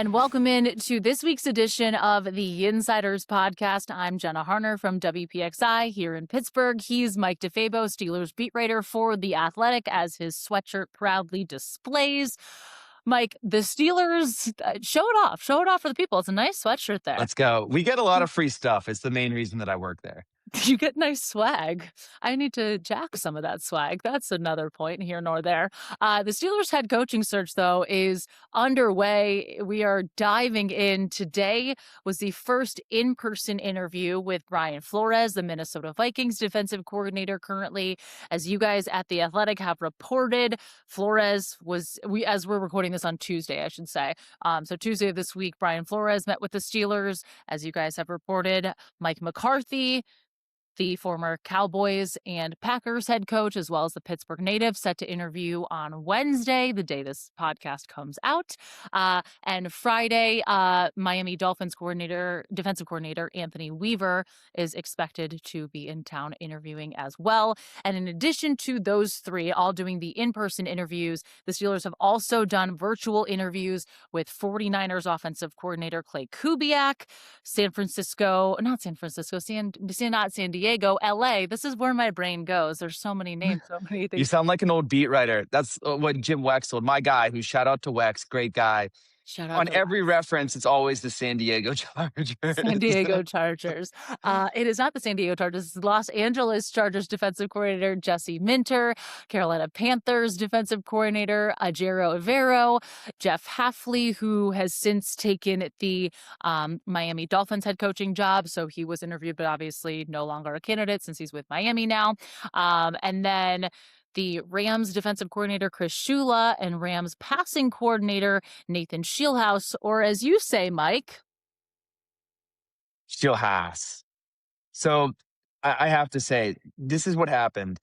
and welcome in to this week's edition of the Yinziders Podcast. I'm Jenna Harner from WPXI here in Pittsburgh. He's Mike DeFabo, Steelers beat writer for The Athletic, as his sweatshirt proudly displays. Mike, the Steelers, show it off for the people. It's a nice sweatshirt there. Let's go. We get a lot of free stuff. It's the main reason that I work there. You get nice swag. I need to jack some of that swag. That's another point here nor there. The Steelers head coaching search, though, is underway. We are diving in. Today was the first in-person interview with Brian Flores, the Minnesota Vikings defensive coordinator currently. As you guys at The Athletic have reported, Flores as we're recording this on Tuesday, I should say. So Tuesday of this week, Brian Flores met with the Steelers. As you guys have reported, Mike McCarthy, the former Cowboys and Packers head coach, as well as the Pittsburgh native, set to interview on Wednesday, the day this podcast comes out. And Friday, Miami Dolphins defensive coordinator Anthony Weaver is expected to be in town interviewing as well. And in addition to those three, all doing the in-person interviews, the Steelers have also done virtual interviews with 49ers offensive coordinator Klay Kubiak, San Diego, LA. This is where my brain goes. There's so many names, so many things. You sound like an old beat writer. That's what Jim Wexel, my guy, who shout out to Wex, great guy. Shout out on to every reference, it's always the San Diego Chargers. San Diego Chargers. It is not the San Diego Chargers. It's Los Angeles Chargers defensive coordinator Jesse Minter, Carolina Panthers defensive coordinator Ejiro Evero, Jeff Hafley, who has since taken the Miami Dolphins head coaching job. So he was interviewed, but obviously no longer a candidate since he's with Miami now. And then the Rams defensive coordinator Chris Shula and Rams passing coordinator Nathan Scheelhaase, or as you say, Mike, Scheelhaase. So I have to say, this is what happened.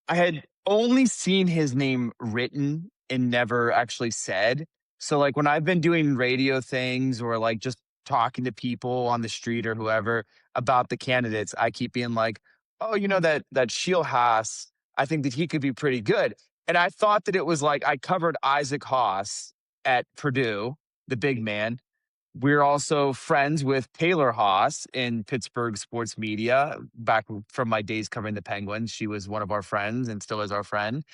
I had only seen his name written and never actually said. So like when I've been doing radio things or like just talking to people on the street or whoever about the candidates, I keep being like, oh, you know, that Scheelhaase, I think that he could be pretty good. And I thought that it was like I covered Isaac Haas at Purdue, the big man. We're also friends with Taylor Haas in Pittsburgh sports media back from my days covering the Penguins. She was one of our friends and still is our friend.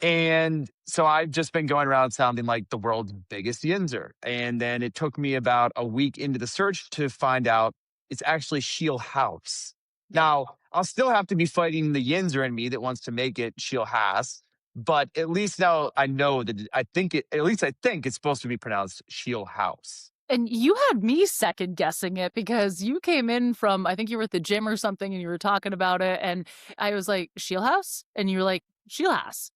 And so I've just been going around sounding like the world's biggest Yinzer. And then it took me about a week into the search to find out it's actually Scheelhaase. Now, I'll still have to be fighting the Yinzer in me that wants to make it Scheelhaase, but at least now I know that I think it's supposed to be pronounced Scheelhaase. And you had me second guessing it because you came in from, I think you were at the gym or something and you were talking about it. And I was like, Scheelhaase? And you were like, Scheelhaase.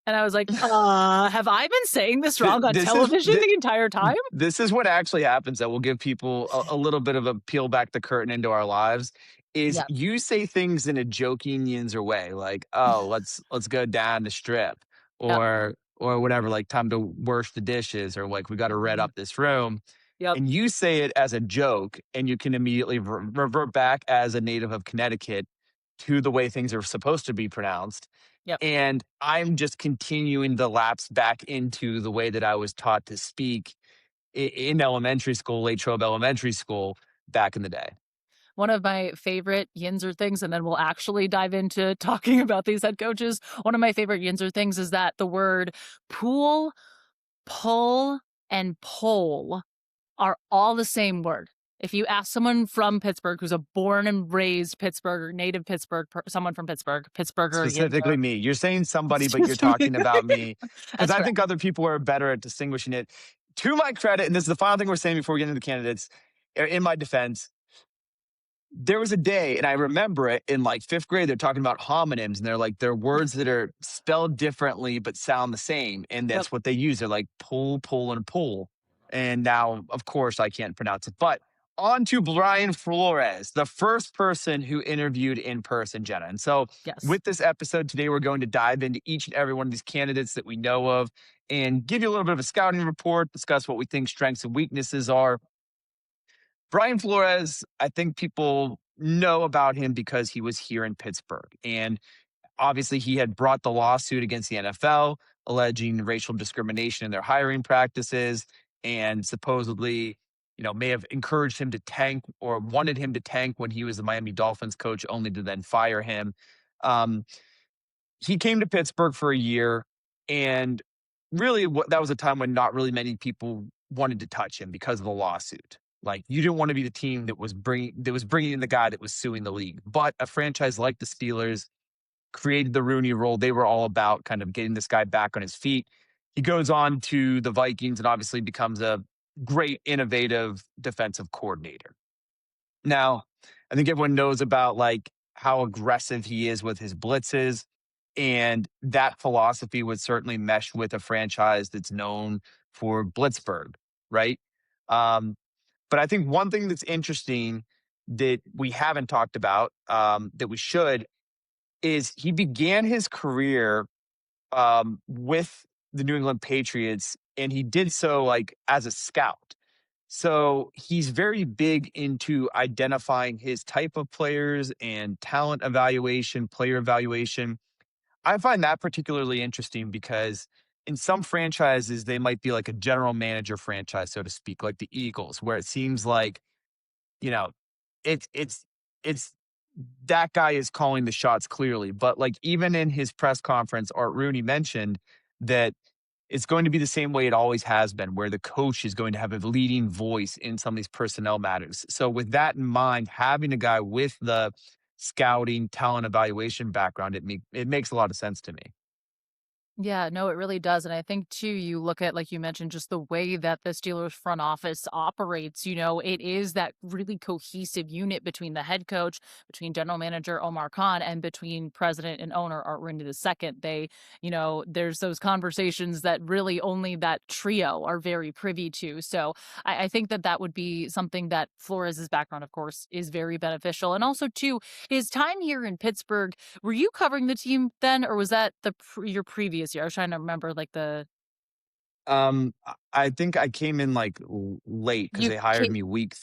And I was like, have I been saying this wrong on television the entire time? This is what actually happens that will give people a little bit of a peel back the curtain into our lives. Is you say things in a joking Yinzer way, like, oh, let's go down the strip or whatever, like time to wash the dishes or like we got to red up this room. Yep. And you say it as a joke and you can immediately revert back as a native of Connecticut to the way things are supposed to be pronounced. Yep. And I'm just continuing the lapse back into the way that I was taught to speak in elementary school, Latrobe Elementary School back in the day. One of my favorite Yinzer things, and then we'll actually dive into talking about these head coaches. One of my favorite Yinzer things is that the word pool, pull, and pole are all the same word. If you ask someone from Pittsburgh who's a born and raised Pittsburgher, native Pittsburgh, someone from Pittsburgher. Specifically me. You're saying somebody, but you're talking about me. Because I think other people are better at distinguishing it. To my credit, and this is the final thing we're saying before we get into the candidates, in my defense, there was a day, and I remember it in like fifth grade, they're talking about homonyms, and they're like, they're words that are spelled differently but sound the same. And that's what they use. They're like pull, pull, and pull. And now, of course, I can't pronounce it. But on to Brian Flores, the first person who interviewed in person, Jenna. And so with this episode today, we're going to dive into each and every one of these candidates that we know of and give you a little bit of a scouting report, discuss what we think strengths and weaknesses are. Brian Flores, I think people know about him because he was here in Pittsburgh. And obviously he had brought the lawsuit against the NFL alleging racial discrimination in their hiring practices and supposedly, may have encouraged him to tank or wanted him to tank when he was the Miami Dolphins coach, only to then fire him. Um, he came to Pittsburgh for a year, and really, that was a time when not really many people wanted to touch him because of the lawsuit. Like, you didn't want to be the team that was bringing in the guy that was suing the league. But a franchise like the Steelers created the Rooney Rule. They were all about kind of getting this guy back on his feet. He goes on to the Vikings and obviously becomes a great, innovative defensive coordinator. Now, I think everyone knows about like how aggressive he is with his blitzes, and that philosophy would certainly mesh with a franchise that's known for Blitzburg, right? Um, but I think one thing that's interesting that we haven't talked about, that we should, is he began his career with the New England Patriots, and he did so like as a scout. So he's very big into identifying his type of players and talent evaluation, player evaluation. I find that particularly interesting because in some franchises, they might be like a general manager franchise, so to speak, like the Eagles, where it seems like, you know, it's that guy is calling the shots clearly. But like even in his press conference, Art Rooney mentioned that it's going to be the same way it always has been, where the coach is going to have a leading voice in some of these personnel matters. So with that in mind, having a guy with the scouting, talent evaluation background, it makes a lot of sense to me. Yeah, no, it really does. And I think too, you look at, like you mentioned, just the way that the Steelers front office operates, it is that really cohesive unit between the head coach, between general manager Omar Khan, and between president and owner Art Rooney II. There's those conversations that really only that trio are very privy to. So I think that that would be something that Flores' background, of course, is very beneficial. And also too, his time here in Pittsburgh, were you covering the team then, or was that your previous year? I was trying to remember, like, I think I came in like late because you they hired came. me week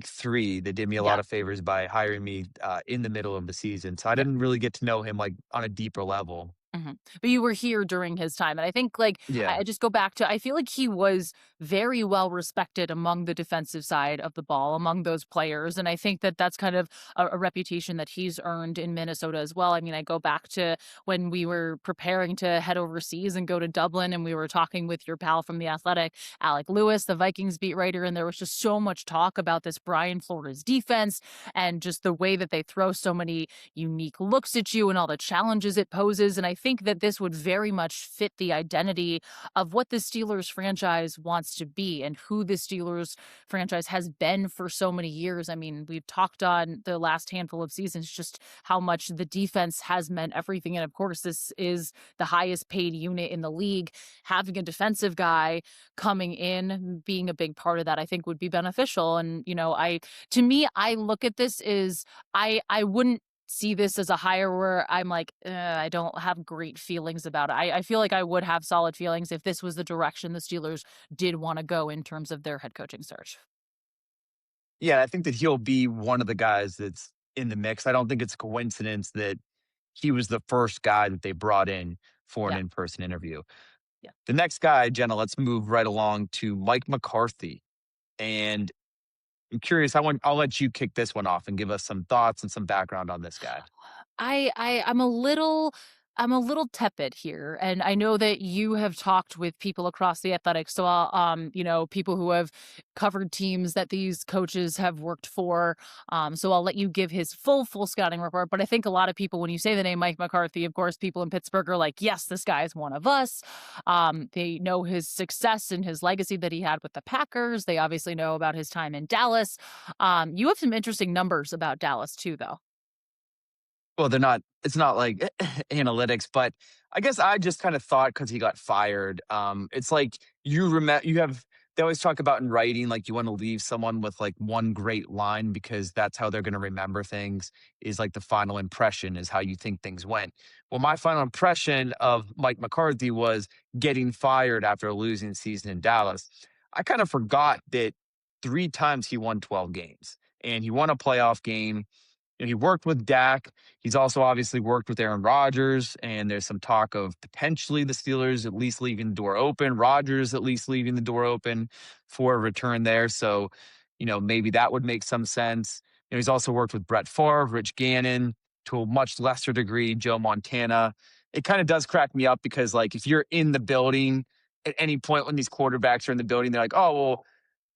3. They did me a Yeah, lot of favors by hiring me in the middle of the season, so I yeah. didn't really get to know him like on a deeper level. Mhm. But you were here during his time, and I think, like, I Yeah. just go back to I feel like he was very well respected among the defensive side of the ball, among those players, and I think that that's kind of a reputation that he's earned in Minnesota as well. I mean, I go back to when we were preparing to head overseas and go to Dublin, and we were talking with your pal from The Athletic, Alec Lewis, the Vikings beat writer, and there was just so much talk about this Brian Flores defense and just the way that they throw so many unique looks at you and all the challenges it poses. And I think that this would very much fit the identity of what the Steelers franchise wants to be and who the Steelers franchise has been for so many years. I mean, we've talked on the last handful of seasons just how much the defense has meant everything. And of course, this is the highest paid unit in the league. Having a defensive guy coming in, being a big part of that, I think would be beneficial. And, to me, I look at this as I wouldn't see this as a hire where I'm like, I don't have great feelings about it. I feel like I would have solid feelings if this was the direction the Steelers did want to go in terms of their head coaching search. Yeah, I think that he'll be one of the guys that's in the mix. I don't think it's a coincidence that he was the first guy that they brought in for an Yeah. in-person interview. Yeah. The next guy, Jenna, let's move right along to Mike McCarthy. And I'm curious, I'll let you kick this one off and give us some thoughts and some background on this guy. I'm a little tepid here, and I know that you have talked with people across the athletics, so I'll, people who have covered teams that these coaches have worked for. So I'll let you give his full scouting report. But I think a lot of people, when you say the name Mike McCarthy, of course, people in Pittsburgh are like, yes, this guy is one of us. They know his success and his legacy that he had with the Packers. They obviously know about his time in Dallas. You have some interesting numbers about Dallas too, though. Well, it's not like analytics, but I guess I just kind of thought because he got fired. It's like they always talk about in writing, like you want to leave someone with like one great line because that's how they're going to remember things, is like the final impression is how you think things went. Well, my final impression of Mike McCarthy was getting fired after a losing season in Dallas. I kind of forgot that 3 times he won 12 games and he won a playoff game. He worked with Dak. He's also obviously worked with Aaron Rodgers, and there's some talk of potentially the Steelers at least leaving the door open, Rodgers at least leaving the door open for a return there. So, maybe that would make some sense. He's also worked with Brett Favre, Rich Gannon, to a much lesser degree, Joe Montana. It kind of does crack me up because, like, if you're in the building at any point when these quarterbacks are in the building, they're like, oh, well,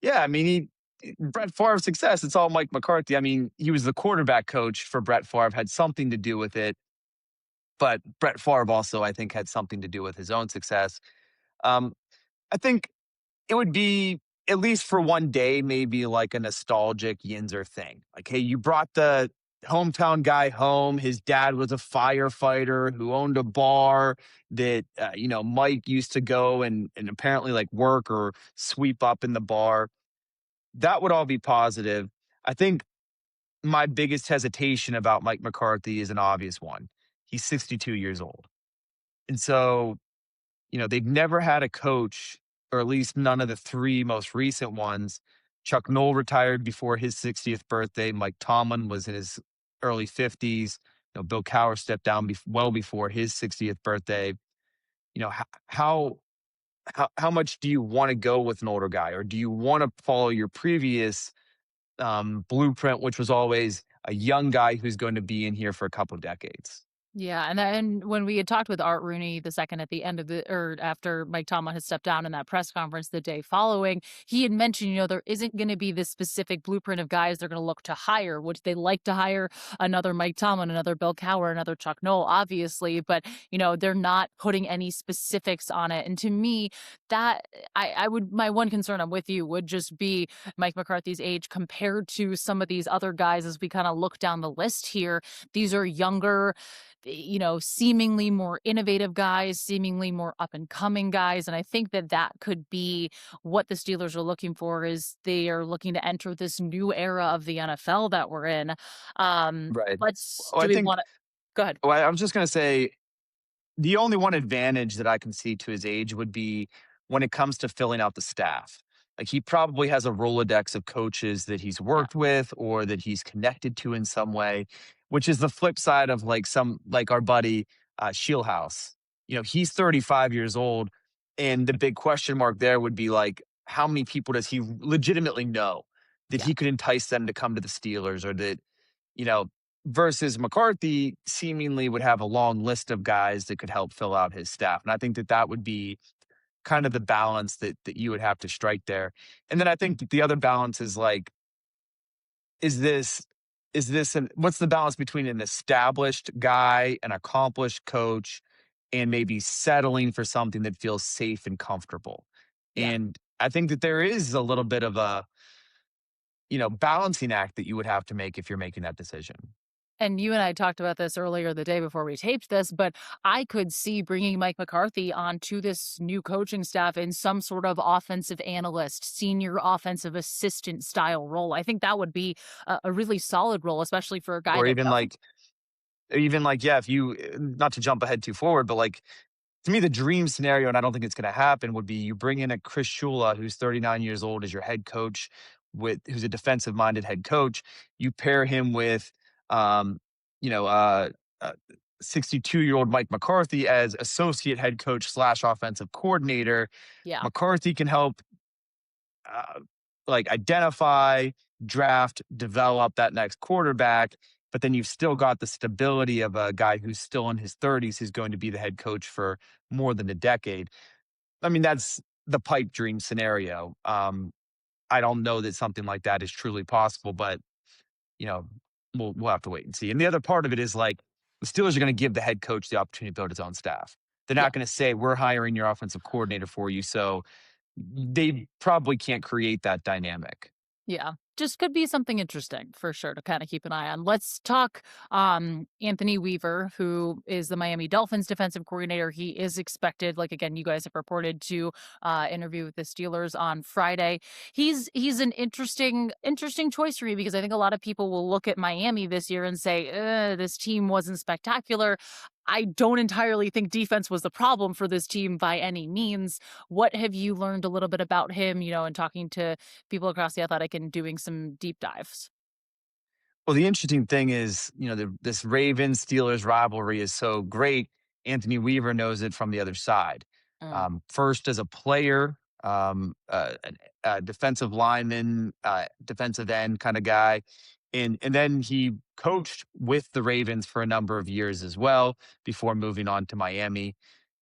yeah, I mean, Brett Favre's success, it's all Mike McCarthy. I mean, he was the quarterback coach for Brett Favre, had something to do with it. But Brett Favre also, I think, had something to do with his own success. Um, I think it would be, at least for one day, maybe like a nostalgic Yinzer thing. Like, hey, you brought the hometown guy home. His dad was a firefighter who owned a bar that, Mike used to go and apparently like work or sweep up in the bar. That would all be positive. I think my biggest hesitation about Mike McCarthy is an obvious one. He's 62 years old. And so, they've never had a coach, or at least none of the three most recent ones. Chuck Noll retired before his 60th birthday. Mike Tomlin was in his early 50s. Bill Cowher stepped down well before his 60th birthday. How much do you want to go with an older guy, or do you want to follow your previous blueprint, which was always a young guy who's going to be in here for a couple of decades? Yeah, and then when we had talked with Art Rooney the second at the end of or after Mike Tomlin had stepped down in that press conference the day following, he had mentioned, there isn't going to be this specific blueprint of guys they're going to look to hire. Would they like to hire another Mike Tomlin, another Bill Cowher, another Chuck Noll, obviously, but they're not putting any specifics on it. And to me, that I would, my one concern, I'm with you, would just be Mike McCarthy's age compared to some of these other guys as we kind of look down the list here. These are younger, seemingly more innovative guys, seemingly more up and coming guys. And I think that could be what the Steelers are looking for, is they are looking to enter this new era of the NFL that we're in. Right. Do I we think, want to go ahead? well, I was just going to say, the only one advantage that I can see to his age would be when it comes to filling out the staff. Like, he probably has a Rolodex of coaches that he's Yeah. worked with or that he's connected to in some way, which is the flip side of like our buddy Scheelhaase. He's 35 years old, and the big question mark there would be like, how many people does he legitimately know that Yeah. he could entice them to come to the Steelers, or that, you know, versus McCarthy seemingly would have a long list of guys that could help fill out his staff. And I think that would be kind of the balance that you would have to strike there. And then I think that the other balance is like, is this what's the balance between an established guy, an accomplished coach, and maybe settling for something that feels safe and comfortable? Yeah. And I think that there is a little bit of a, balancing act that you would have to make if you're making that decision. And you and I talked about this earlier the day before we taped this, but I could see bringing Mike McCarthy onto this new coaching staff in some sort of offensive analyst, senior offensive assistant style role. I think that would be a really solid role, especially for a guy Or that even like, yeah, if you, not to jump ahead too forward, but like, to me, the dream scenario, and I don't think it's going to happen, would be you bring in a Chris Shula, who's 39 years old, as your head coach, who's a defensive minded head coach. You pair him with, um, you know, uh, 62-year-old Mike McCarthy as associate head coach slash offensive coordinator. yeah, McCarthy can help, uh, like, identify, draft, develop that next quarterback. But then you've still got the stability of a guy who's still in his 30s, who's going to be the head coach for more than a decade. I mean, that's the pipe dream scenario. I don't know that something like that is truly possible, but you know, we'll have to wait and see. And the other part of it is like, the Steelers are going to give the head coach the opportunity to build his own staff. They're yeah. not going to say, we're hiring your offensive coordinator for you. So they probably can't create that dynamic. Yeah, just could be something interesting for sure to kind of keep an eye on. Let's talk Anthony Weaver, who is the Miami Dolphins defensive coordinator. He is expected, like again, you guys have reported, to interview with the Steelers on Friday. He's an interesting choice for me, because I think a lot of people will look at Miami this year and say, this team wasn't spectacular. I don't entirely think defense was the problem for this team by any means. What have you learned a little bit about him, and talking to people across the Athletic and doing some deep dives? Well, the interesting thing is, this Ravens Steelers rivalry is so great. Anthony Weaver knows it from the other side. Mm. First as a player, a defensive lineman, defensive end kind of guy, and then he coached with the Ravens for a number of years as well before moving on to Miami.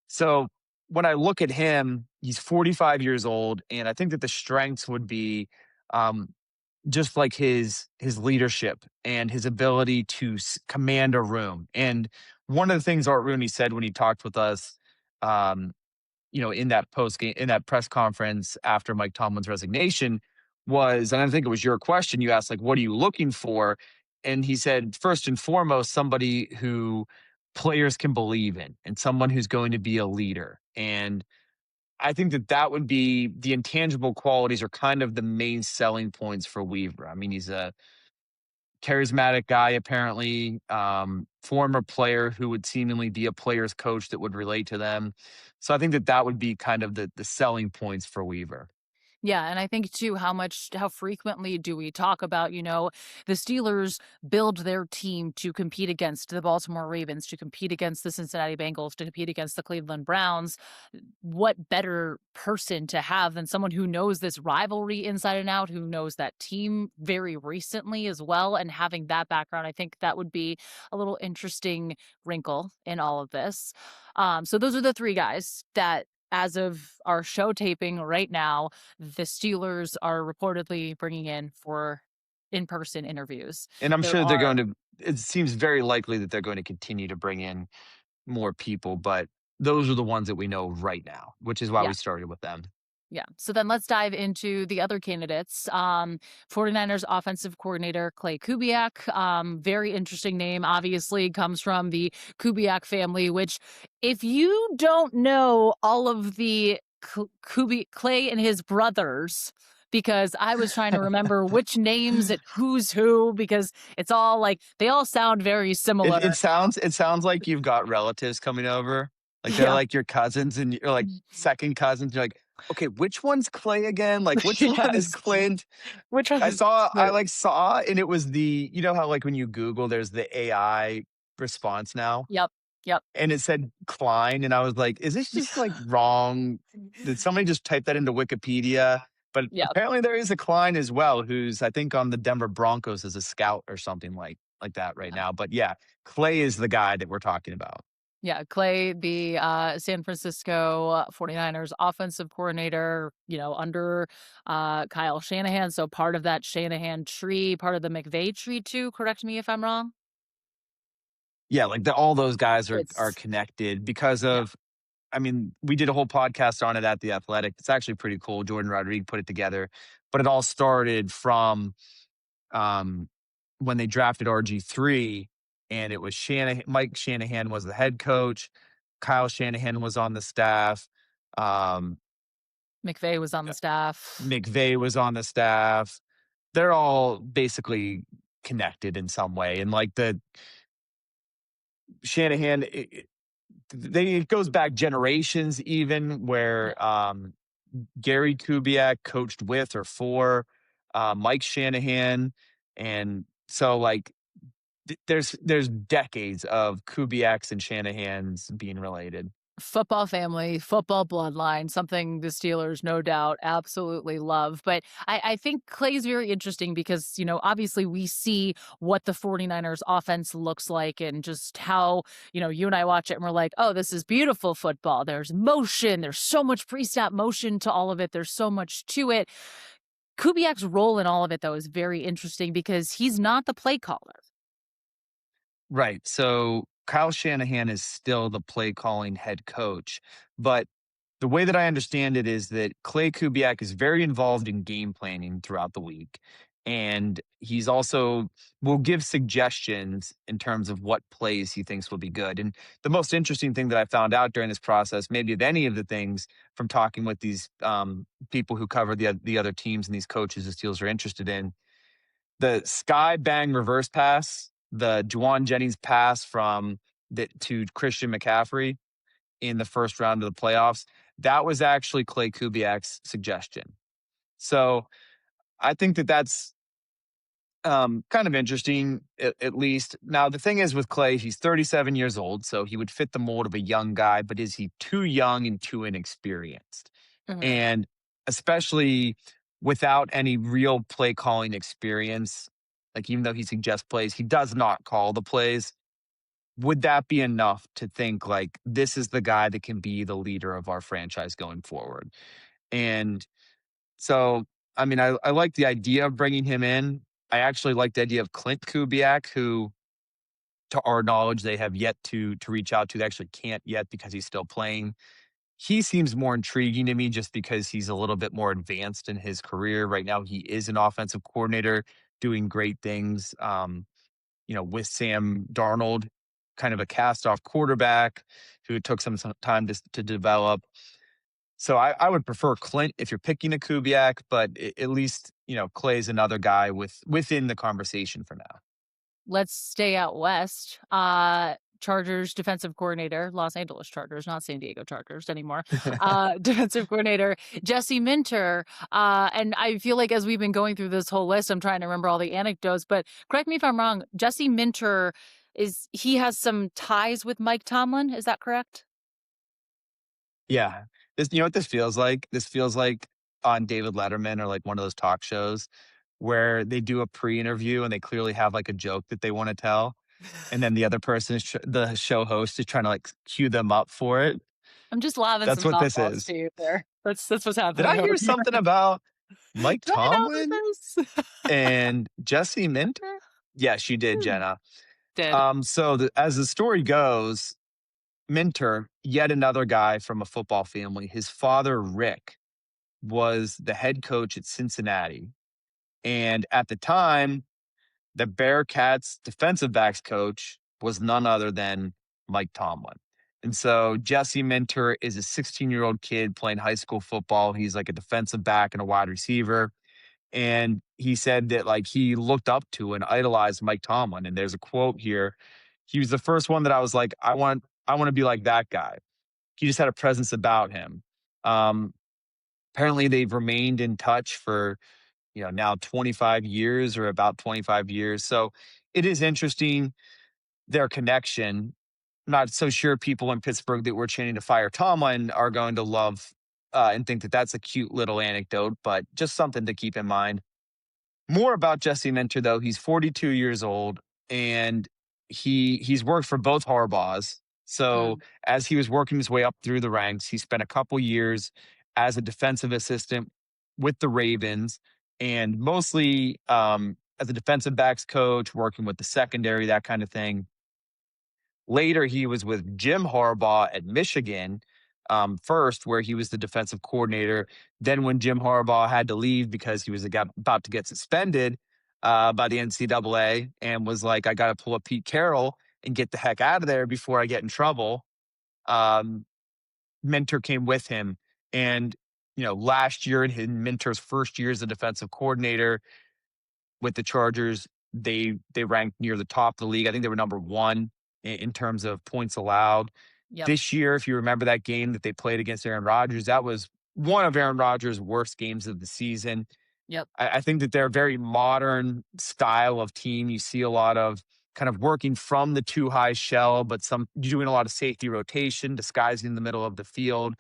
So when I look at him, he's 45 years old, and I think that the strengths would be um, just like his leadership and his ability to command a room. And one of the things Art Rooney said when he talked with us, um, in that post game, in that press conference after Mike Tomlin's resignation was, and I think it was your question, you asked, like, what are you looking for? And he said, first and foremost, somebody who players can believe in and someone who's going to be a leader. And I think that that would be the intangible qualities are kind of the main selling points for Weaver. I mean, he's a charismatic guy, apparently, former player who would seemingly be a player's coach that would relate to them. So I think that that would be kind of the selling points for Weaver. Yeah, and I think too how frequently do we talk about, the Steelers build their team to compete against the Baltimore Ravens, to compete against the Cincinnati Bengals, to compete against the Cleveland Browns. What better person to have than someone who knows this rivalry inside and out, who knows that team very recently as well, and having that background, I think that would be a little interesting wrinkle in all of this. So those are the three guys that as of our show taping right now, the Steelers are reportedly bringing in for in-person interviews. And I'm There sure they're are going to, it seems very likely that they're going to continue to bring in more people, but those are the ones that we know right now, which is why yeah. we started with them. Yeah. So then let's dive into the other candidates. 49ers offensive coordinator Klay Kubiak. Very interesting name, obviously, comes from the Kubiak family, which if you don't know all of the Klay and his brothers, because I was trying to remember which names and who's who, because it's all like they all sound very similar. It sounds like you've got relatives coming over. Like they're Yeah. like your cousins and you're like second cousins. You're like, okay, which one's Clay again? Like which one is Yes. Clint? Which one I is saw I Klay? like saw and it was how like when you Google there's the AI response now Yep. Yep. and it said Klein and I was like, is this just like wrong? Did somebody just type that into Wikipedia? But Yep. apparently there is a Klein as well, who's I think on the Denver Broncos as a scout or something like that right now. But yeah, Clay is the guy that we're talking about. Yeah, Klay, the San Francisco 49ers offensive coordinator, under Kyle Shanahan. So part of that Shanahan tree, part of the McVay tree too. Correct me if I'm wrong. Yeah, like all those guys are It's connected because yeah, of I mean, we did a whole podcast on it at The Athletic. It's actually pretty cool. Jordan Rodriguez put it together, but it all started from um, when they drafted RG3, and it was Shanahan. Mike Shanahan was the head coach. Kyle Shanahan was on the staff. Um, McVay was on the uh, staff. McVay was on the staff. They're all basically connected in some way, and like the Shanahan, it goes back generations, even Yeah. where Gary Kubiak coached with or for Mike Shanahan, and so like there's decades of Kubiaks and Shanahans being related. Football family, football bloodline, something the Steelers no doubt absolutely love. But I think Clay's very interesting because, obviously we see what the 49ers offense looks like and just how, you and I watch it and we're like, oh, this is beautiful football. There's motion. There's so much pre-snap motion to all of it. There's so much to it. Kubiak's role in all of it, though, is very interesting because he's not the play caller. Right. So Kyle Shanahan is still the play calling head coach, but the way that I understand it is that Klay Kubiak is very involved in game planning throughout the week. And he's also will give suggestions in terms of what plays he thinks will be good. And the most interesting thing that I found out during this process, maybe of any of the things from talking with these people who cover the other teams and these coaches the Steelers are interested in, the sky bang reverse pass, the Juwan Jennings pass to Christian McCaffrey in the first round of the playoffs, that was actually Klay Kubiak's suggestion. So I think that that's Kind of interesting, at least. Now, the thing is with Klay, he's 37 years old, so he would fit the mold of a young guy, but is he too young and too inexperienced? Mhm. And especially without any real play calling experience, like even though he suggests plays, he does not call the plays. Would that be enough to think like this is the guy that can be the leader of our franchise going forward? And so, I mean, I like the idea of bringing him in. I actually like the idea of Clint Kubiak, who, to our knowledge, they have yet to reach out to. They actually can't yet because he's still playing. He seems more intriguing to me just because he's a little bit more advanced in his career. Right now, he is an offensive coordinator doing great things. With Sam Darnold, kind of a cast off quarterback who took some time to develop. So I would prefer Clint if you're picking a Kubiak, but at least, Clay's another guy within the conversation for now. Let's stay out west. Chargers defensive coordinator, Los Angeles Chargers, not San Diego Chargers anymore. Defensive coordinator Jesse Minter. And I feel like as we've been going through this whole list, I'm trying to remember all the anecdotes, but correct me if I'm wrong. Jesse Minter he has some ties with Mike Tomlin. Is that correct? Yeah. You know what this feels like? This feels like on David Letterman or like one of those talk shows where they do a pre-interview and they clearly have like a joke that they want to tell. And then the other person, the show host, is trying to like cue them up for it. I'm just lobbing That's some what this softballs is. to you there. That's what's Did happening I over hear here. something about Mike Do I know about Tomlin this? and Jesse Minter? Yes, you did, Hmm, Jenna. did. As the story goes, Minter, yet another guy from a football family, his father, Rick, was the head coach at Cincinnati. And at the time, the Bearcats defensive backs coach was none other than Mike Tomlin. And so Jesse Minter is a 16-year-old kid playing high school football. He's like a defensive back and a wide receiver. And he said that like he looked up to and idolized Mike Tomlin. And there's a quote here. He was the first one that I was like, I want to be like that guy. He just had a presence about him. Um, Apparently they've remained in touch for, now 25 years or about 25 years. So it is interesting their connection. Not so sure people in Pittsburgh that were chanting to fire Tomlin are going to love and think that that's a cute little anecdote, but just something to keep in mind. More about Jesse Minter, though. He's 42 years old and he's worked for both Harbaughs. So Mm, as he was working his way up through the ranks, he spent a couple years as a defensive assistant with the Ravens and mostly as a defensive backs coach, working with the secondary, that kind of thing. Later, he was with Jim Harbaugh at Michigan, first, where he was the defensive coordinator. Then, when Jim Harbaugh had to leave because he was about to get suspended by the NCAA and was like, I got to pull up Pete Carroll and get the heck out of there before I get in trouble. Um, Mentor came with him. And, last year in his Mentor's first year as a defensive coordinator with the Chargers, they ranked near the top of the league. I think they were number one in terms of points allowed. yep, This year, if you remember that game that they played against Aaron Rodgers, that was one of Aaron Rodgers' worst games of the season. yep. I think that they're a very modern style of team. You see a lot of kind of working from the two high shell, but some doing a lot of safety rotation, disguising the middle of the field.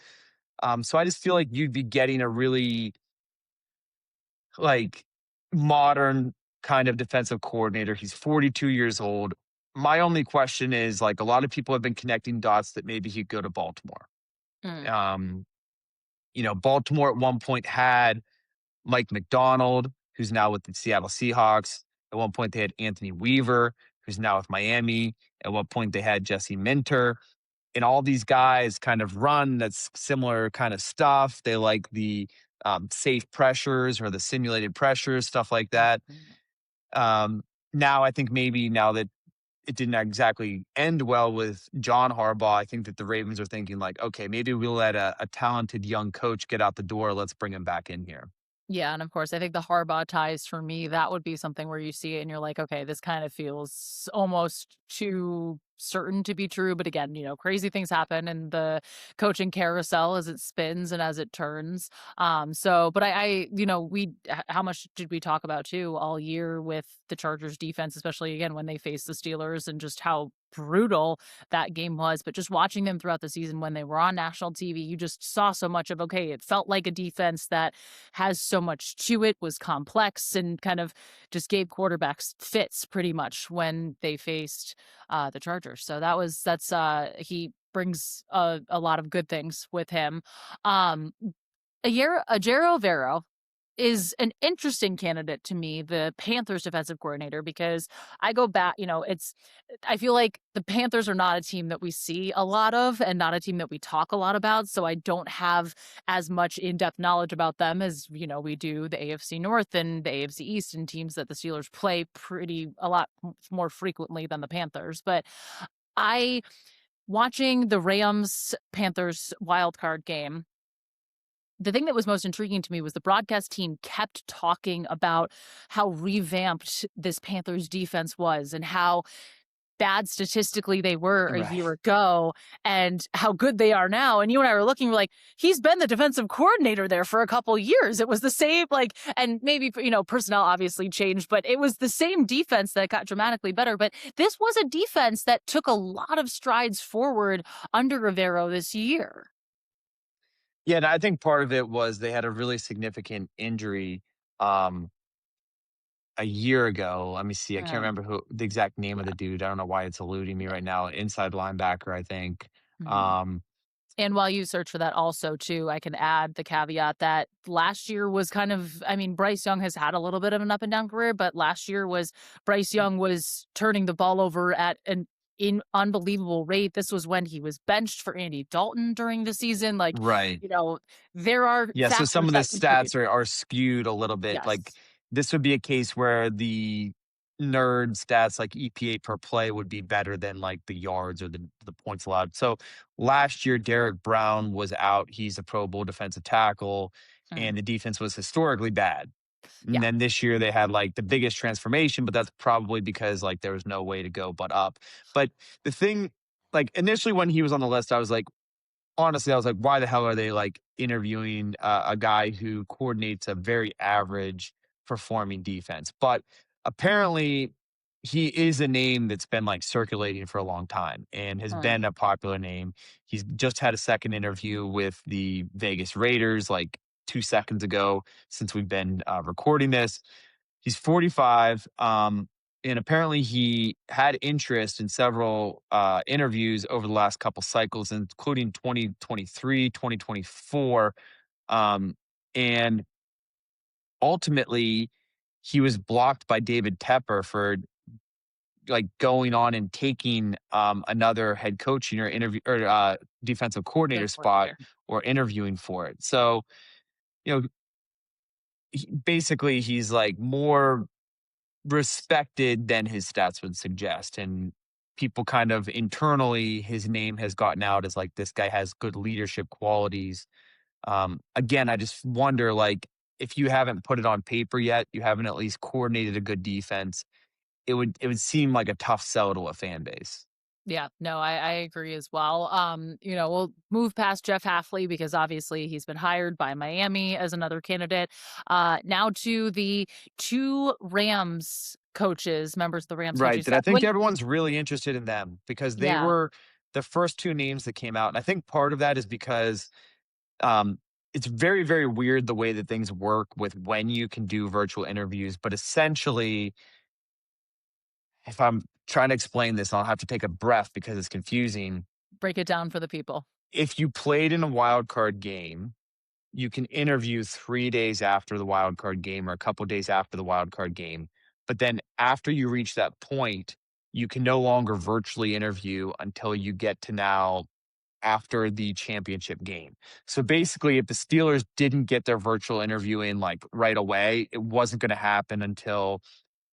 So I just feel like you'd be getting a really like modern kind of defensive coordinator. He's 42 years old. My only question is like a lot of people have been connecting dots that maybe he'd go to Baltimore. Mm, Um, Baltimore at one point had Mike McDonald, who's now with the Seattle Seahawks. At one point they had Anthony Weaver, who's now with Miami. At one point they had Jesse Minter. And all these guys kind of run that's similar kind of stuff. They like the safe pressures or the simulated pressures, stuff like that. mm. Um, Now, I think maybe now that it didn't exactly end well with John Harbaugh, I think that the Ravens are thinking like, okay, maybe we'll let a talented young coach get out the door. Let's bring him back in here. Yeah, and of course, I think the Harbaugh ties for me, that would be something where you see it and you're like, okay, this kind of feels almost too certain to be true. But again, crazy things happen in the coaching carousel as it spins and as it turns. But how much did we talk about too all year with the Chargers defense, especially again when they faced the Steelers, and just how brutal that game was. But just watching them throughout the season when they were on national TV, you just saw so much of, okay, it felt like a defense that has so much to it, was complex, and kind of just gave quarterbacks fits pretty much when they faced the Chargers. So he brings a lot of good things with him. Ejiro Evero is an interesting candidate to me, the Panthers defensive coordinator, because I go back, I feel like the Panthers are not a team that we see a lot of and not a team that we talk a lot about. So I don't have as much in-depth knowledge about them as, we do the AFC North and the AFC East, and teams that the Steelers play a lot more frequently than the Panthers. But watching the Rams Panthers wild card game, the thing that was most intriguing to me was the broadcast team kept talking about how revamped this Panthers defense was and how bad statistically they were a year ago and how good they are now. And you and I were looking, we're like, he's been the defensive coordinator there for a couple years. It was the same, and maybe, personnel obviously changed, but it was the same defense that got dramatically better. But this was a defense that took a lot of strides forward under Rivero this year. Yeah, and I think part of it was they had a really significant injury a year ago. Let me see. I can't remember the exact name of the dude. I don't know why it's eluding me right now. Inside linebacker, I think. Mm-hmm. And while you search for that also, too, I can add the caveat that last year was Bryce Young has had a little bit of an up and down career, but last year Bryce Young was turning the ball over at an unbelievable rate. This was when he was benched for Andy Dalton during the season. Right. There are so some of the stats are skewed a little bit. Yes. Like this would be a case where the nerd stats like EPA per play would be better than like the yards or the points allowed. So last year, Derek Brown was out. He's a Pro Bowl defensive tackle, and the defense was historically bad. And then this year they had like the biggest transformation, but that's probably because like there was no way to go but up. But the thing, like initially when he was on the list, I was like, honestly, I was like, why the hell are they like interviewing a guy who coordinates a very average performing defense? But apparently he is a name that's been like circulating for a long time and has been a popular name. He's just had a second interview with the Vegas Raiders like 2 seconds ago since we've been recording this. He's 45. And apparently he had interest in several interviews over the last couple cycles, including 2023, 2024. And ultimately, he was blocked by David Tepper for like going on and taking another head coaching or interview or defensive coordinator spot or interviewing for it. So, basically he's like more respected than his stats would suggest. And people kind of internally, his name has gotten out as like, this guy has good leadership qualities. Again, I just wonder, like, if you haven't put it on paper yet, you haven't at least coordinated a good defense, it would seem like a tough sell to a fan base. Yeah, no, I agree as well. We'll move past Jeff Hafley because obviously he's been hired by Miami as another candidate. Now to the two Rams coaches, members of the Rams. Right, that I think everyone's really interested in them because they were the first two names that came out. And I think part of that is because it's very, very weird the way that things work with when you can do virtual interviews. But essentially, if I'm trying to explain this, I'll have to take a breath because it's confusing. Break it down for the people. If you played in a wild card game, you can interview 3 days after the wild card game or a couple days after the wild card game. But then after you reach that point, you can no longer virtually interview until you get to now after the championship game. So basically, if the Steelers didn't get their virtual interview in like right away, it wasn't going to happen until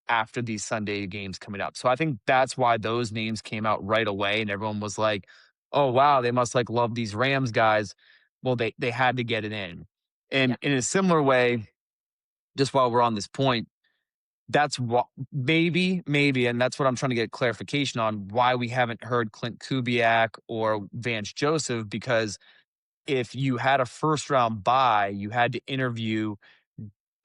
after these Sunday games coming up. So I think that's why those names came out right away and everyone was like, oh, wow, they must like love these Rams guys. Well, they had to get it in. And in a similar way, just while we're on this point, That's what maybe, and that's what I'm trying to get clarification on why we haven't heard Clint Kubiak or Vance Joseph, because if you had a first round bye, you had to interview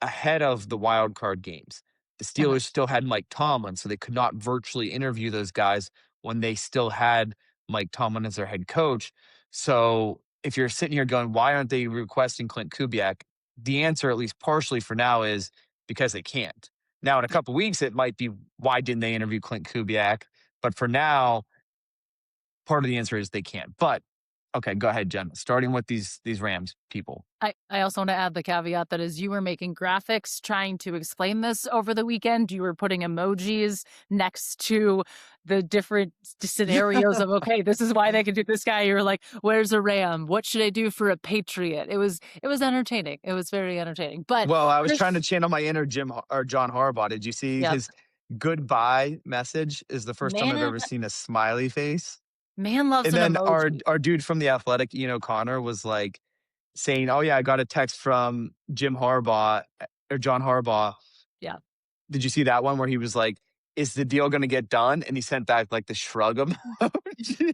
ahead of the wild card games. The Okay. Steelers still had Mike Tomlin, so they could not virtually interview those guys when they still had Mike Tomlin as their head coach. So if you're sitting here going, why aren't they requesting Clint Kubiak? The answer, at least partially for now, is because they can't. Now, in a couple weeks, it might be why didn't they interview Clint Kubiak? But for now, part of the answer is they can't. But okay, go ahead, Jenna. Starting with these Rams people. I also want to add the caveat that as you were making graphics trying to explain this over the weekend, you were putting emojis next to the different scenarios of, okay, this is why they can do this guy. You're like, where's a Ram? What should I do for a Patriot? It was entertaining. It was very entertaining. But Well, I was Chris, trying to channel my inner or John Harbaugh. Did you see yeah, his goodbye message? Is the first time I've man, ever seen a smiley face. man loves And an then emoji. our dude from the Athletic, Ian O'Connor, was like saying, "Oh yeah, I got a text from Jim Harbaugh or John Harbaugh." Yeah, Did you see that one where he was like, "Is the deal going to get done?" And he sent back like the shrug emoji.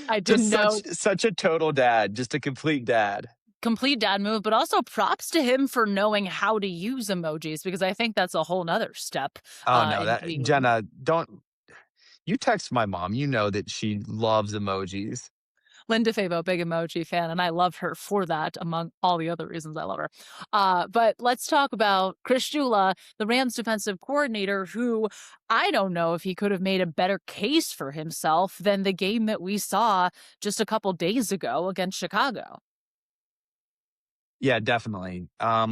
I Just didn't know. such a total dad, just a complete dad. Complete dad move, but also props to him for knowing how to use emojis, because I think that's a whole nother step Oh no, in that being Jenna, don't you text my mom. You know that she loves emojis. DeFabo, big emoji fan, and I love her for that, among all the other reasons I love her. But let's talk about Chris Shula, the Rams defensive coordinator, who I don't know if he could have made a better case for himself than the game that we saw just a couple days ago against Chicago. Yeah, definitely. I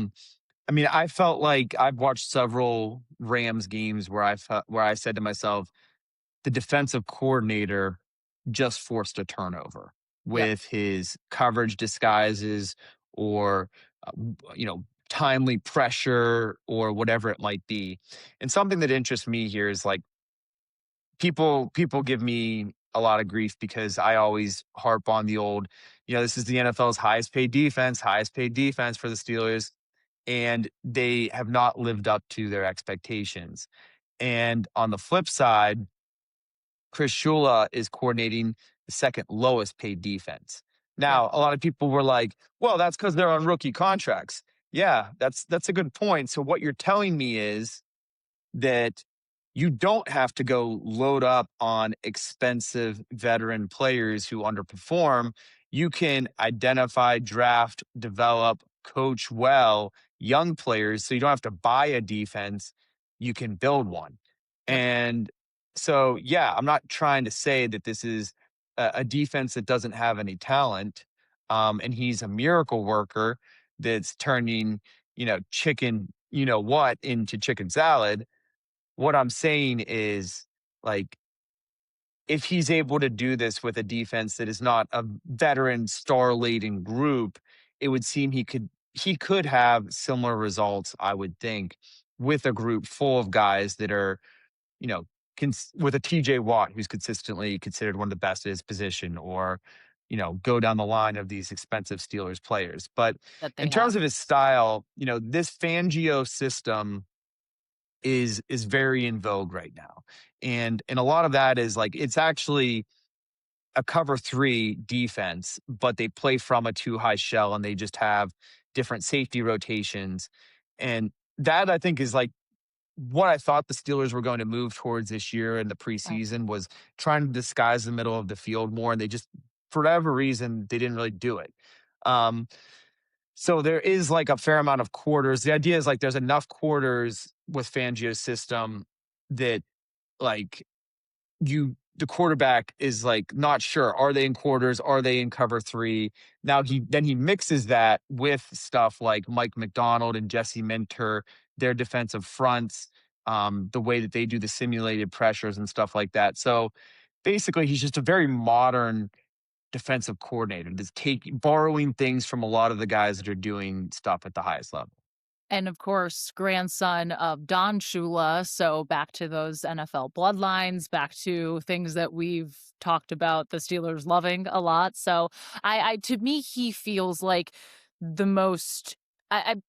mean, I felt like I've watched several Rams games where where I said to myself, the defensive coordinator just forced a turnover Yep. with his coverage disguises or timely pressure or whatever it might be. And something that interests me here is like people give me a lot of grief because I always harp on the old, this is the NFL's highest paid defense for the Steelers, and they have not lived up to their expectations. And on the flip side, Chris Shula is coordinating the second lowest paid defense. Yep. Now, a lot of people were like, well, that's because they're on rookie contracts. Yeah, that's a good point. So what you're telling me is that you don't have to go load up on expensive veteran players who underperform. You can identify, draft, develop, coach well young players so you don't have to buy a defense. You can build one. Yep. And so, yeah, I'm not trying to say that this is a defense that doesn't have any talent. And he's a miracle worker that's turning, chicken, what into chicken salad. What I'm saying is, like, if he's able to do this with a defense that is not a veteran star-laden group, it would seem he could have similar results, I would think, with a group full of guys that are, you know, with a TJ Watt who's consistently considered one of the best at his position, or, go down the line of these expensive Steelers players. But That they in terms have. of his style, this Fangio system is very in vogue right now. And a lot of that is like it's actually a cover 3 defense, but they play from a 2 high shell and they just have different safety rotations. And that I think is like what I thought the Steelers were going to move towards this year in the Oh, preseason, was trying to disguise the middle of the field more, and they just, for whatever reason, they didn't really do it. Um, so there is like a fair amount of quarters. The idea is like there's enough quarters with Fangio's system that like the quarterback is like not sure. Are they in quarters? Are they in cover 3? Now he mixes that with stuff like Mike McDonald and Jesse Minter, their defensive fronts, the way that they do the simulated pressures and stuff like that. So basically he's just a very modern defensive coordinator that's borrowing things from a lot of the guys that are doing stuff at the highest level. and of course, grandson of Don Shula. So back to those NFL bloodlines, back to things that we've talked about the Steelers loving a lot. So I to me, he feels like the most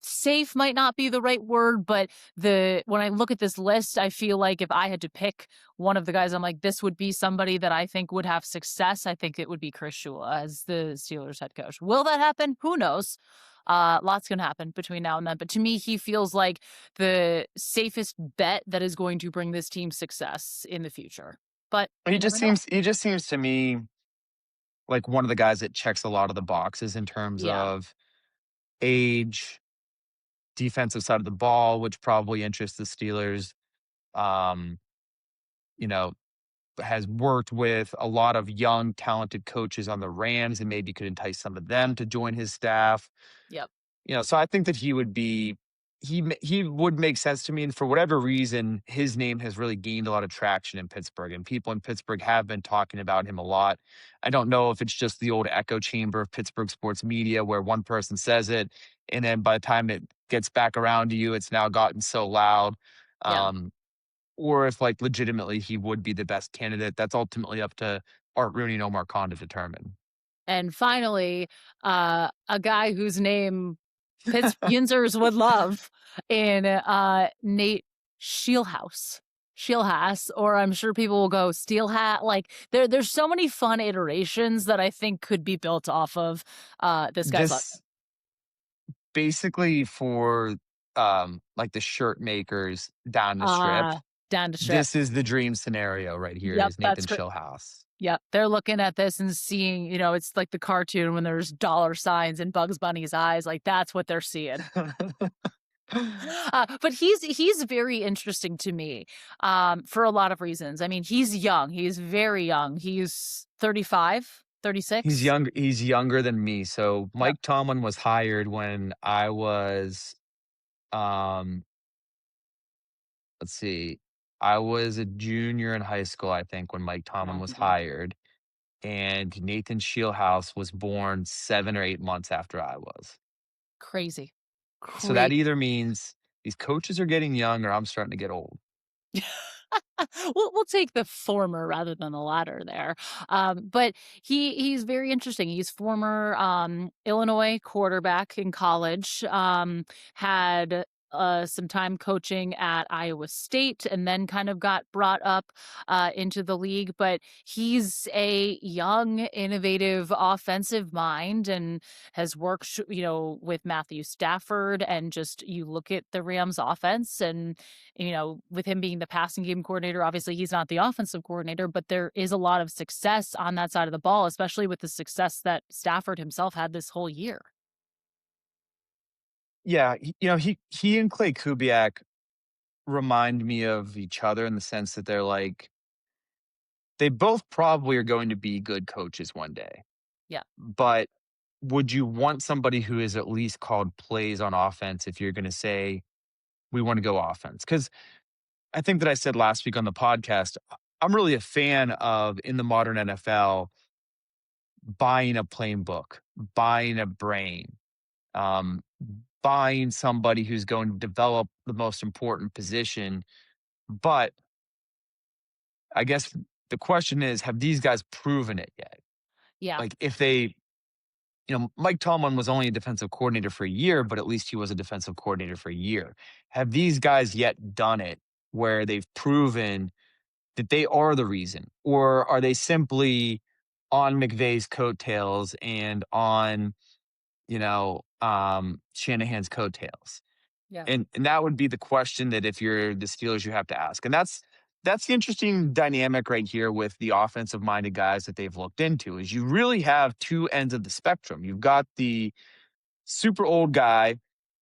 safe might not be the right word, but when I look at this list, I feel like if I had to pick one of the guys, I'm like, this would be somebody that I think would have success. I think it would be Chris Shula as the Steelers head coach. Will that happen? Who knows? Lots can happen between now and then. But to me, he feels like the safest bet that is going to bring this team success in the future. But He you just never know. seems to me like one of the guys that checks a lot of the boxes in terms Yeah. of age, defensive side of the ball, which probably interests the Steelers. Um, you know, has worked with a lot of young, talented coaches on the Rams and maybe could entice some of them to join his staff. Yep. So I think that he would make sense to me. And for whatever reason, his name has really gained a lot of traction in Pittsburgh, and people in Pittsburgh have been talking about him a lot. I don't know if it's just the old echo chamber of Pittsburgh sports media where one person says it, and then by the time it gets back around to you, it's now gotten so loud. Yeah. Um, or if like legitimately he would be the best candidate. That's ultimately up to Art Rooney and Omar Khan to determine. And finally, a guy whose name Yinzers would love in Nate Scheelhaase, or I'm sure people will go Steel Hat. Like there's so many fun iterations that I think could be built off of this guy's life. This basically for like the shirt makers down the strip. Down the strip. This is the dream scenario right here. Yep, Is Nathan that's Scheelhaase. Yep, they're looking at this and seeing, it's like the cartoon when there's dollar signs in Bugs Bunny's eyes. Like that's what they're seeing. But he's very interesting to me for a lot of reasons. I mean, he's young. He's very young. He's 35, 36. He's younger than me. So Mike Yep. Tomlin was hired when I was, let's see, I was a junior in high school, I think, when Mike Tomlin was hired. And Nathan Scheelhaase was born 7 or 8 months after I was. Crazy. So that either means these coaches are getting young or I'm starting to get old. We'll take the former rather than the latter there. But he's very interesting. He's former Illinois quarterback in college, had some time coaching at Iowa State, and then kind of got brought up into the league. But he's a young, innovative offensive mind and has worked, with Matthew Stafford. And just you look at the Rams offense and, with him being the passing game coordinator, obviously he's not the offensive coordinator, but there is a lot of success on that side of the ball, especially with the success that Stafford himself had this whole year. Yeah, he and Klay Kubiak remind me of each other in the sense that they both probably are going to be good coaches one day. Yeah. But would you want somebody who is at least called plays on offense if you're going to say, we want to go offense? Because I think that I said last week on the podcast, I'm really a fan of, in the modern NFL, buying a plain book, buying a brain, buying somebody who's going to develop the most important position. But I guess the question is, have these guys proven it yet? Yeah. Like if they, Mike Tomlin was only a defensive coordinator for a year, but at least he was a defensive coordinator for a year. Have these guys yet done it where they've proven that they are the reason? Or are they simply on McVay's coattails and on, Shanahan's coattails? Yeah. And that would be the question that if you're the Steelers, you have to ask. And that's the interesting dynamic right here with the offensive minded guys that they've looked into is you really have two ends of the spectrum. You've got the super old guy,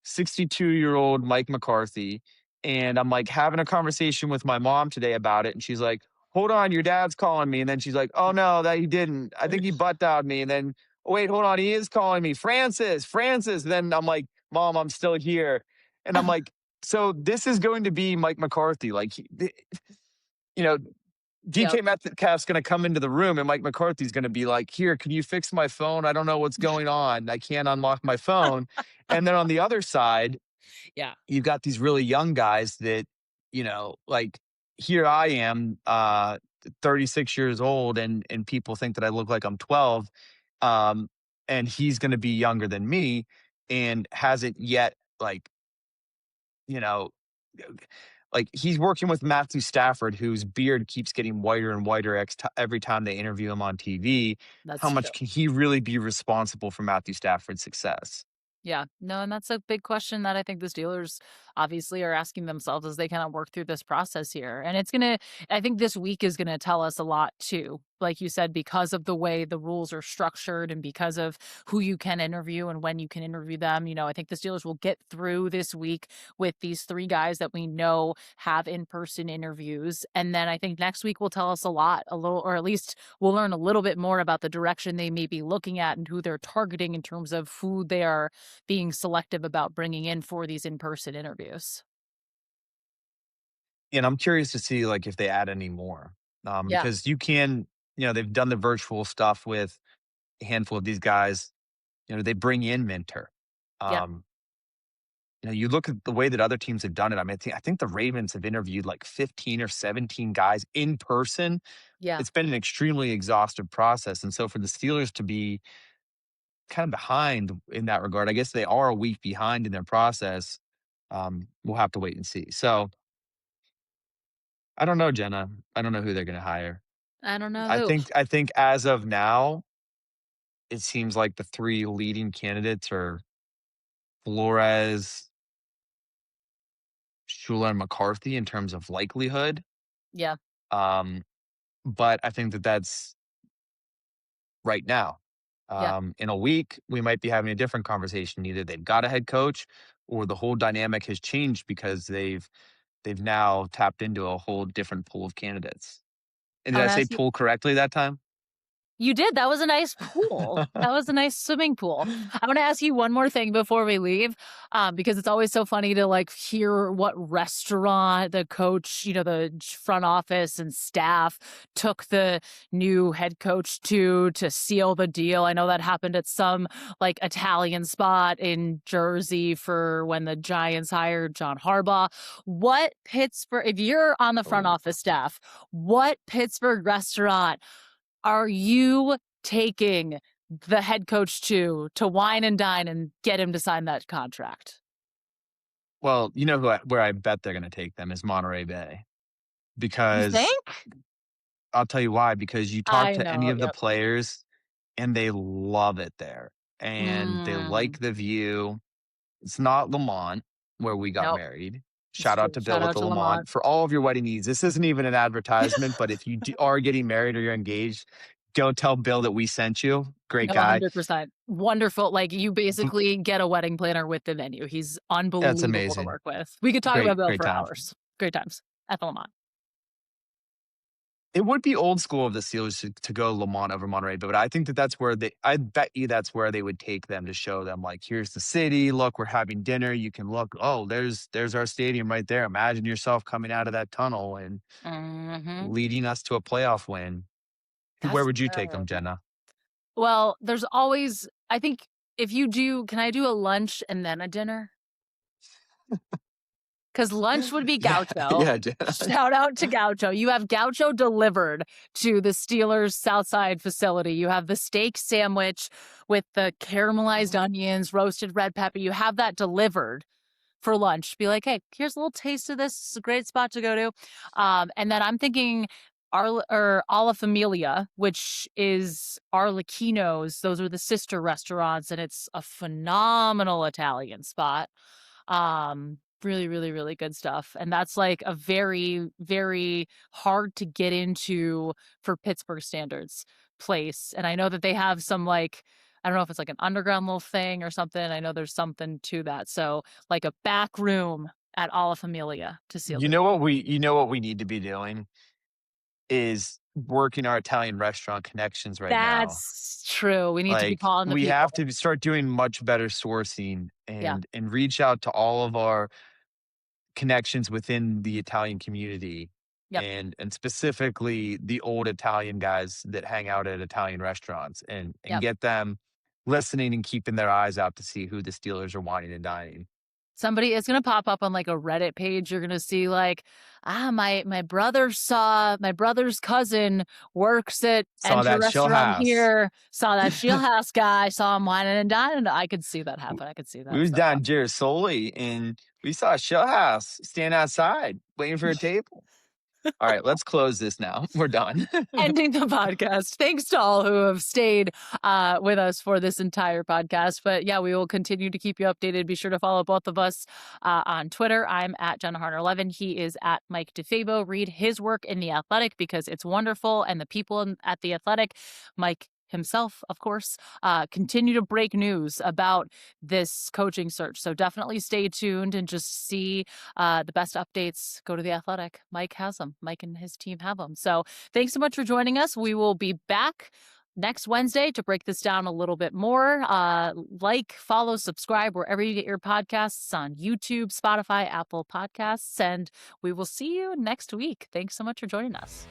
62-year-old Mike McCarthy. And I'm like having a conversation with my mom today about it. And she's like, hold on, your dad's calling me. And then she's like, oh no, that he didn't. I think he butt dialed me. And then, oh, wait, hold on. He is calling me. Francis. And then I'm like, Mom, I'm still here. And I'm like, so this is going to be Mike McCarthy. Like, DK Metcalf's going to come into the room and Mike McCarthy's going to be like, here, can you fix my phone? I don't know what's going on. I can't unlock my phone. And then on the other side, you've got these really young guys that, like here I am, 36 years old and people think that I look like I'm 12. And he's going to be younger than me. and hasn't yet, you know, he's working with Matthew Stafford, whose beard keeps getting whiter and whiter every time they interview him on TV. How That's true. much can he really be responsible for Matthew Stafford's success? Yeah. No, and that's a big question that I think the Steelers obviously are asking themselves as they kind of work through this process here. And I think this week is going to tell us a lot too. Like you said, because of the way the rules are structured and because of who you can interview and when you can interview them, I think the Steelers will get through this week with these three guys that we know have in person interviews. And then I think next week will tell us a little, or at least we'll learn a little bit more about the direction they may be looking at and who they're targeting in terms of who they are being selective about bringing in for these in-person interviews. And I'm curious to see if they add any more, Yeah. because they've done the virtual stuff with a handful of these guys. They bring in Minter. Yeah. Um, you look at the way that other teams have done it. I mean, I think the Ravens have interviewed 15 or 17 guys in person. Yeah. It's been an extremely exhaustive process. And so for the Steelers to be kind of behind in that regard, I guess they are a week behind in their process. We'll have to wait and see. So I don't know, Jenna. I don't know who they're going to hire. I don't know I who. think I think as of now, it seems like the three leading candidates are Flores, Shula, and McCarthy in terms of likelihood. Yeah. Um, but I think that that's right now. Yeah. In a week, we might be having a different conversation. Either they've got a head coach, or the whole dynamic has changed because they've now tapped into a whole different pool of candidates. And I did I want to say ask you. pool correctly that time? You did. That was a nice pool. That was a nice swimming pool. I want to ask you one more thing before we leave, because it's always so funny to hear what restaurant the coach, the front office and staff took the new head coach to seal the deal. I know that happened at some Italian spot in Jersey for when the Giants hired John Harbaugh. What Pittsburgh, if you're on the front Oh. office staff, what Pittsburgh restaurant are you taking the head coach to wine and dine and get him to sign that contract? Well, where I bet they're going to take them is Monterey Bay, You because think? I'll tell you why. Because you talk I to any know, of the yep. players, and they love it there, and they Mm, like the view. It's not Lamont where we got nope, married. it's Shout true. out to Bill Shout with out the to Lamont Lamont. for all of your wedding needs. This isn't even an advertisement, but if you are getting married or you're engaged, go tell Bill that we sent you. Great No, guy. 100%. Wonderful. You M- basically get a wedding planner with the venue. He's That's unbelievable to amazing. work with. We could talk Great, about Bill great for times. hours. Great times at the Lamont. It would be old school of the Steelers to go Lamont over Monterey, but I think that that's where I bet you that's where they would take them to show them, here's the city. Look, we're having dinner. You can look. Oh, there's our stadium right there. Imagine yourself coming out of that tunnel and Mhm. leading us to a playoff win. Where That's would you take them, good. Jenna? Well, there's always I think if you do can I do a lunch and then a dinner? 'Cause lunch would be Yeah, Gaucho. yeah, Jenna. Shout out to Gaucho. You have Gaucho delivered to the Steelers' Southside facility. You have the steak sandwich with the caramelized onions, roasted red pepper. You have that delivered for lunch. Be like, "Hey, here's a little taste of this. It's a great spot to go to." And then I'm thinking Alla Familia, which is Arlecchino's. Those are the sister restaurants, and it's a phenomenal Italian spot. Really, really, really good stuff. And that's a very, very hard to get into for Pittsburgh standards place. And I know that they have some I don't know if it's an underground little thing or something. I know there's something to that. So a back room at Alla Familia to seal the deal. You know what we need to be doing is working our Italian restaurant connections right now. That's true. We need to be calling the We have people. to start doing much better sourcing Yeah. and reach out to all of our connections within the Italian community, Yep. and specifically the old Italian guys that hang out at Italian restaurants, and Yep. get them listening and keeping their eyes out to see who the Steelers are wanting and dining. Somebody is going to pop up on like a Reddit page. You're going to see like, my brother saw my brother's cousin works at Saw Enter that Restaurant Scheelhaase. here. Saw that Scheelhaase guy. Saw him whining and dining. I could see that happen. I could see that. We was So, down Girasoli and we saw Scheelhaase stand outside waiting for a table. All right, let's close this now. We're done. ending the podcast. Thanks to all who have stayed with us for this entire podcast. But yeah, we will continue to keep you updated. Be sure to follow both of us on Twitter. I'm at Jenna Harner 11. He is at Mike DeFabo. Read his work in The Athletic because it's wonderful. And the people at The Athletic, Mike himself, of course, continue to break news about this coaching search. So definitely stay tuned and just see the best updates. Go to The Athletic. Mike has them. Mike and his team have them. So thanks so much for joining us. We will be back next Wednesday to break this down a little bit more. Like, follow, subscribe wherever you get your podcasts on YouTube, Spotify, Apple Podcasts, and we will see you next week. Thanks so much for joining us.